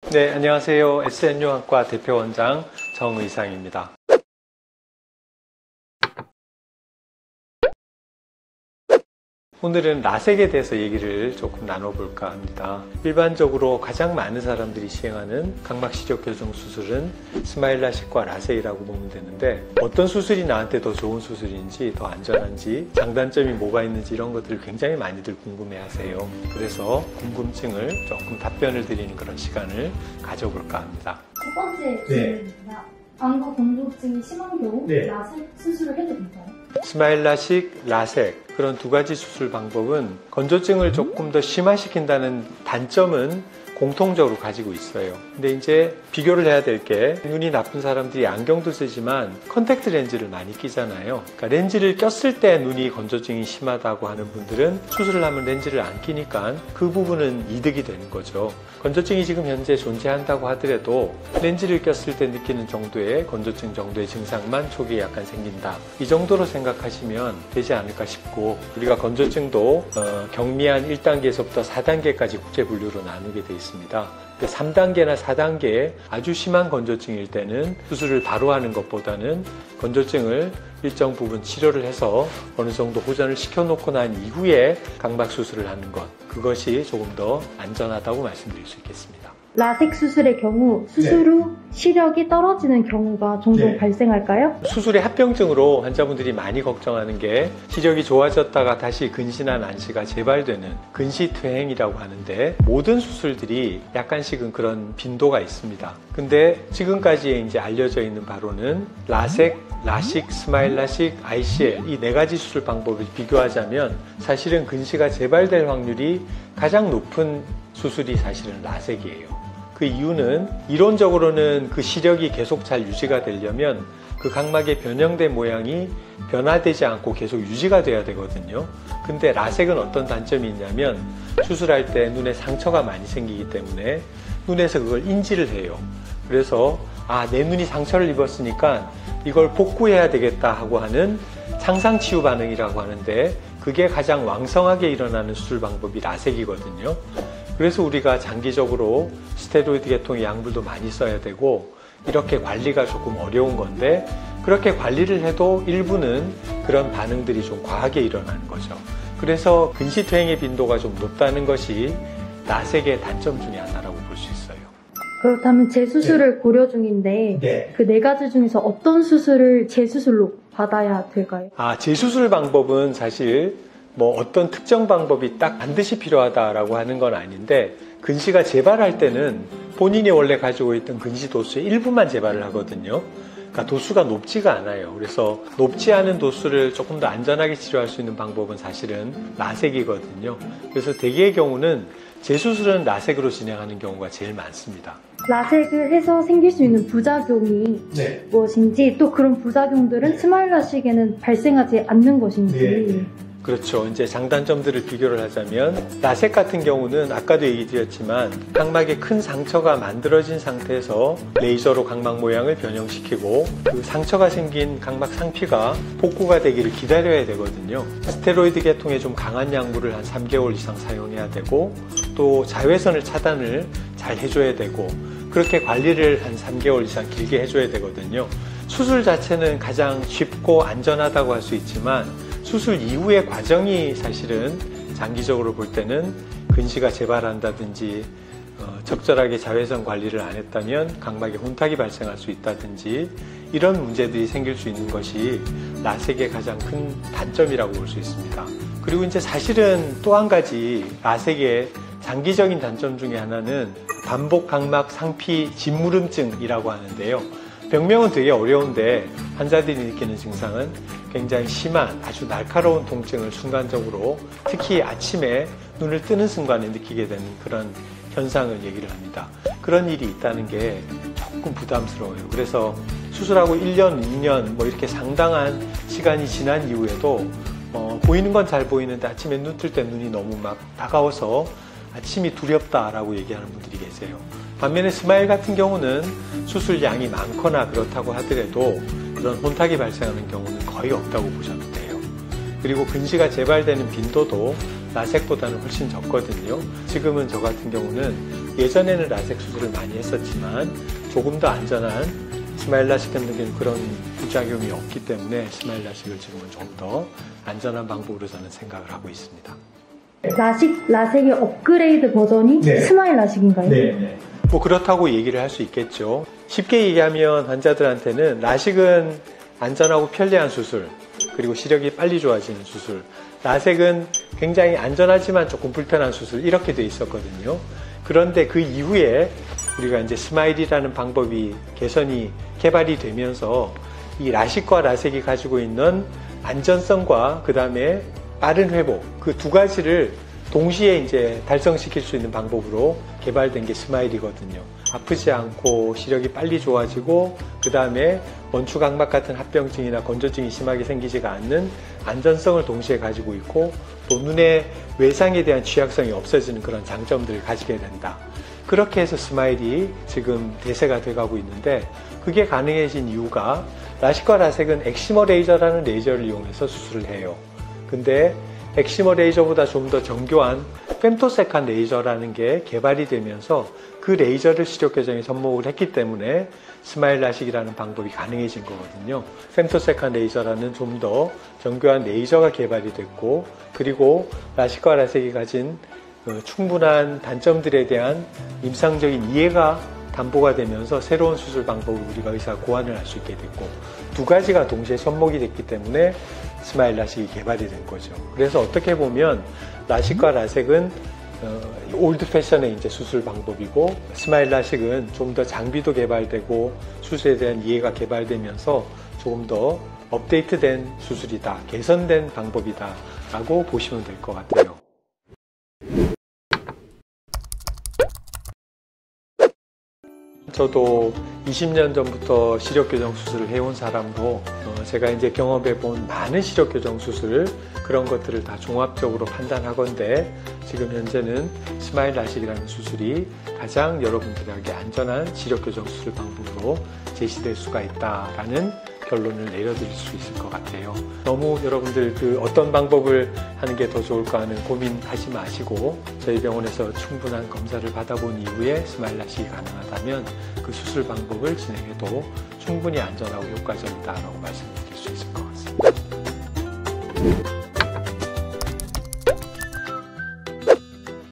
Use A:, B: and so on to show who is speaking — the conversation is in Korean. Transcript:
A: 네, 안녕하세요. SNU학과 대표원장 정의상입니다. 오늘은 라섹에 대해서 얘기를 조금 나눠볼까 합니다. 일반적으로 가장 많은 사람들이 시행하는 각막시력 교정 수술은 스마일 라식과 라섹이라고 보면 되는데, 어떤 수술이 나한테 더 좋은 수술인지, 더 안전한지, 장단점이 뭐가 있는지 이런 것들을 굉장히 많이들 궁금해하세요. 그래서 궁금증을 조금 답변을 드리는 그런 시간을 가져볼까 합니다.
B: 첫 번째 질문입니다. 안구 건조증이 심한 경우 라섹 수술을 해도 될까요?
A: 스마일 라식, 라섹 그런 두 가지 수술 방법은 건조증을 조금 더 심화시킨다는 단점은 공통적으로 가지고 있어요. 근데 이제 비교를 해야 될 게, 눈이 나쁜 사람들이 안경도 쓰지만 컨택트 렌즈를 많이 끼잖아요. 그러니까 렌즈를 꼈을 때 눈이 건조증이 심하다고 하는 분들은 수술을 하면 렌즈를 안 끼니까 그 부분은 이득이 되는 거죠. 건조증이 지금 현재 존재한다고 하더라도 렌즈를 꼈을 때 느끼는 정도의 건조증 정도의 증상만 초기에 약간 생긴다, 이 정도로 생각하시면 되지 않을까 싶고, 우리가 건조증도 경미한 1단계에서부터 4단계까지 국제분류로 나누게 돼 있습니다. 3단계나 4단계의 아주 심한 건조증일 때는 수술을 바로 하는 것보다는 건조증을 일정 부분 치료를 해서 어느 정도 호전을 시켜놓고 난 이후에 각막 수술을 하는 것, 그것이 조금 더 안전하다고 말씀드릴 수 있겠습니다.
B: 라섹 수술의 경우 수술 후 시력이 떨어지는 경우가 종종 발생할까요?
A: 수술의 합병증으로 환자분들이 많이 걱정하는 게, 시력이 좋아졌다가 다시 근시나 난시가 재발되는 근시퇴행이라고 하는데, 모든 수술들이 약간씩은 그런 빈도가 있습니다. 근데 지금까지 이제 알려져 있는 바로는 라섹, 라식, 스마일 라식, ICL 이 네 가지 수술 방법을 비교하자면 사실은 근시가 재발될 확률이 가장 높은 수술이 사실은 라섹이에요. 그 이유는 이론적으로는 그 시력이 계속 잘 유지가 되려면 그 각막의 변형된 모양이 변화되지 않고 계속 유지가 돼야 되거든요. 근데 라섹은 어떤 단점이 있냐면, 수술할 때 눈에 상처가 많이 생기기 때문에 눈에서 그걸 인지를 해요. 그래서 내 눈이 상처를 입었으니까 이걸 복구해야 되겠다 하고 하는 창상치유 반응이라고 하는데, 그게 가장 왕성하게 일어나는 수술 방법이 라섹이거든요. 그래서 우리가 장기적으로 스테로이드 계통의 약물도 많이 써야 되고, 이렇게 관리가 조금 어려운 건데, 그렇게 관리를 해도 일부는 그런 반응들이 좀 과하게 일어나는 거죠. 그래서 근시퇴행의 빈도가 좀 높다는 것이 라섹의 단점 중에 하나라고 볼 수 있어요.
B: 그렇다면 재수술을 고려 중인데 그 네 가지 중에서 어떤 수술을 재수술로 받아야 될까요?
A: 재수술 방법은 사실 어떤 특정 방법이 딱 반드시 필요하다라고 하는 건 아닌데, 근시가 재발할 때는 본인이 원래 가지고 있던 근시 도수의 일부만 재발을 하거든요. 그러니까 도수가 높지가 않아요. 그래서 높지 않은 도수를 조금 더 안전하게 치료할 수 있는 방법은 사실은 라섹이거든요. 그래서 대개의 경우는 재수술은 라섹으로 진행하는 경우가 제일 많습니다.
B: 라섹을 해서 생길 수 있는 부작용이 무엇인지, 또 그런 부작용들은 스마일 라식에는 발생하지 않는 것인지.
A: 그렇죠. 이제 장단점들을 비교를 하자면, 라섹 같은 경우는 아까도 얘기 드렸지만 각막에 큰 상처가 만들어진 상태에서 레이저로 각막 모양을 변형시키고, 그 상처가 생긴 각막 상피가 복구가 되기를 기다려야 되거든요. 스테로이드 계통의 좀 강한 약물을 한 3개월 이상 사용해야 되고, 또 자외선을 차단을 잘 해줘야 되고, 그렇게 관리를 한 3개월 이상 길게 해줘야 되거든요. 수술 자체는 가장 쉽고 안전하다고 할 수 있지만, 수술 이후의 과정이 사실은 장기적으로 볼 때는 근시가 재발한다든지, 적절하게 자외선 관리를 안 했다면 각막에 혼탁이 발생할 수 있다든지, 이런 문제들이 생길 수 있는 것이 라섹의 가장 큰 단점이라고 볼 수 있습니다. 그리고 이제 사실은 또 한 가지 라섹의 장기적인 단점 중에 하나는 반복 각막 상피 짓무름증이라고 하는데요. 병명은 되게 어려운데 환자들이 느끼는 증상은 굉장히 심한 아주 날카로운 통증을 순간적으로, 특히 아침에 눈을 뜨는 순간에 느끼게 되는 그런 현상을 얘기를 합니다. 그런 일이 있다는 게 조금 부담스러워요. 그래서 수술하고 1년, 2년 이렇게 상당한 시간이 지난 이후에도 보이는 건 잘 보이는데 아침에 눈 뜰 때 눈이 너무 막 다가와서 아침이 두렵다라고 얘기하는 분들이 계세요. 반면에 스마일 같은 경우는 수술량이 많거나 그렇다고 하더라도 그런 혼탁이 발생하는 경우는 거의 없다고 보셔도 돼요. 그리고 근시가 재발되는 빈도도 라섹보다는 훨씬 적거든요. 지금은 저 같은 경우는 예전에는 라섹 수술을 많이 했었지만 조금 더 안전한 스마일 라식에는 그런 부작용이 없기 때문에 스마일 라식을 지금은 좀 더 안전한 방법으로 저는 생각을 하고 있습니다.
B: 라섹의 업그레이드 버전이
A: 네.
B: 스마일 라식인가요?
A: 네. 뭐 그렇다고 얘기를 할 수 있겠죠. 쉽게 얘기하면 환자들한테는 라식은 안전하고 편리한 수술, 그리고 시력이 빨리 좋아지는 수술, 라섹은 굉장히 안전하지만 조금 불편한 수술, 이렇게 돼 있었거든요. 그런데 그 이후에 우리가 이제 스마일이라는 방법이 개발이 되면서 이 라식과 라섹이 가지고 있는 안전성과 그 다음에 빠른 회복, 그 두 가지를 동시에 이제 달성시킬 수 있는 방법으로 개발된 게 스마일이거든요. 아프지 않고 시력이 빨리 좋아지고 그 다음에 원추각막 같은 합병증이나 건조증이 심하게 생기지가 않는 안전성을 동시에 가지고 있고 또 눈의 외상에 대한 취약성이 없어지는 그런 장점들을 가지게 된다. 그렇게 해서 스마일이 지금 대세가 돼가고 있는데 그게 가능해진 이유가 라식과 라섹은 엑시머 레이저라는 레이저를 이용해서 수술을 해요. 근데 엑시머 레이저보다 좀 더 정교한 femtosecan 레이저라는 게 개발이 되면서 그 레이저를 시력 교정에 접목을 했기 때문에 스마일 라식이라는 방법이 가능해진 거거든요. femtosecan 레이저라는 좀 더 정교한 레이저가 개발이 됐고 그리고 라식과 라섹이 가진 충분한 단점들에 대한 임상적인 이해가 담보가 되면서 새로운 수술 방법을 우리가 의사가 고안을 할 수 있게 됐고 두 가지가 동시에 접목이 됐기 때문에 스마일 라식이 개발이 된 거죠. 그래서 어떻게 보면 라식과 라섹은 올드 패션의 이제 수술 방법이고 스마일 라식은 좀 더 장비도 개발되고 수술에 대한 이해가 개발되면서 조금 더 업데이트된 수술이다, 개선된 방법이다 라고 보시면 될 것 같아요. 저도 20년 전부터 시력교정 수술을 해온 사람도 제가 이제 경험해본 많은 시력교정 수술 그런 것들을 다 종합적으로 판단하건대 지금 현재는 스마일 라식이라는 수술이 가장 여러분들에게 안전한 시력교정 수술 방법으로 제시될 수가 있다라는 결론을 내려드릴 수 있을 것 같아요. 너무 여러분들 어떤 방법을 하는 게 더 좋을까 하는 고민하지 마시고 저희 병원에서 충분한 검사를 받아본 이후에 스마일 라식이 가능하다면 그 수술 방법을 진행해도 충분히 안전하고 효과적이다라고 말씀드릴 수 있을 것 같습니다.